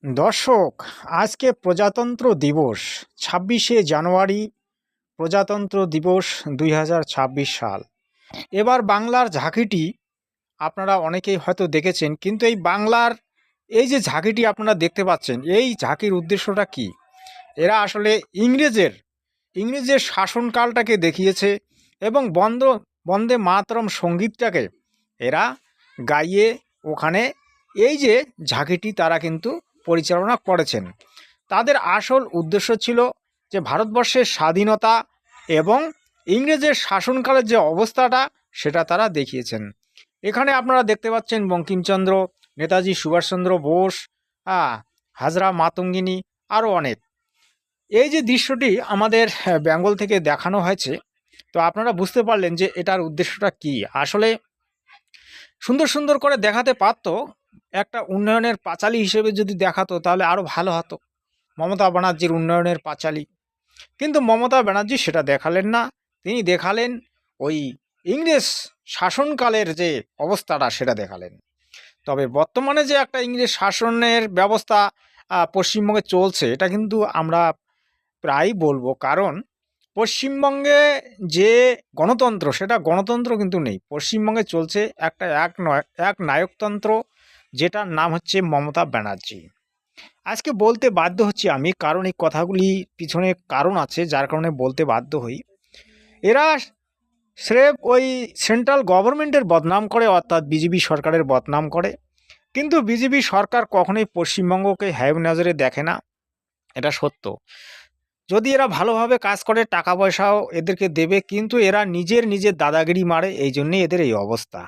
দর্শক, আজকে প্রজাতন্ত্র দিবস 26শে জানুয়ারি। প্রজাতন্ত্র দিবস 2026 সাল। এবার বাংলার ঝাঁকিটি আপনারা অনেকেই হয়তো দেখেছেন, কিন্তু এই বাংলার এই যে ঝাঁকিটি আপনারা দেখতে পাচ্ছেন, এই ঝাঁকির উদ্দেশ্যটা কি? এরা আসলে ইংরেজের শাসনকালটাকে দেখিয়েছে এবং বন্দে মাতরম সঙ্গীতটাকে এরা গাইয়ে ওখানে এই যে ঝাঁকিটি তারা কিন্তু পরিচালনা করেছেন। তাদের আসল উদ্দেশ্য ছিল যে ভারতবর্ষের স্বাধীনতা এবং ইংরেজের শাসনকালের যে অবস্থাটা সেটা তারা দেখিয়েছেন। এখানে আপনারা দেখতে পাচ্ছেন বঙ্কিমচন্দ্র, নেতাজি সুভাষচন্দ্র বোস, হাজরা মাতঙ্গিনী, আরও অনেক। এই যে দৃশ্যটি আমাদের বেঙ্গল থেকে দেখানো হয়েছে, তো আপনারা বুঝতে পারলেন যে এটার উদ্দেশ্যটা কি। আসলে সুন্দর সুন্দর করে দেখাতে পারতো, একটা উন্নয়নের পাঁচালী হিসেবে যদি দেখাতো তাহলে আরও ভালো হতো, মমতা ব্যানার্জির উন্নয়নের পাঁচালী। কিন্তু মমতা ব্যানার্জি সেটা দেখালেন না, তিনি দেখালেন ওই ইংরেজ শাসনকালের যে অবস্থাটা সেটা দেখালেন। তবে বর্তমানে যে একটা ইংরেজ শাসনের ব্যবস্থা পশ্চিমবঙ্গে চলছে, এটা কিন্তু আমরা প্রায় বলবো, কারণ পশ্চিমবঙ্গে যে গণতন্ত্র, সেটা গণতন্ত্র কিন্তু নেই। পশ্চিমবঙ্গে চলছে একটা এক নায়কতন্ত্র, যেটার নাম হচ্ছে মমতা ব্যানার্জি। আজকে বলতে বাধ্য হচ্ছি আমি, কারণ এই কথাগুলি পিছনে কারণ আছে যার কারণে বলতে বাধ্য হই। এরা স্রেফ ওই সেন্ট্রাল গভর্নমেন্টের বদনাম করে, অর্থাৎ বিজেপি সরকারের বদনাম করে। কিন্তু বিজেপি সরকার কখনোই পশ্চিমবঙ্গকে হ্যায় নজরে দেখে না, এটা সত্য। যদি এরা ভালোভাবে কাজ করে, টাকা পয়সাও এদেরকে দেবে, কিন্তু এরা নিজের দাদাগিরি মারে, এই জন্যে এদের এই অবস্থা।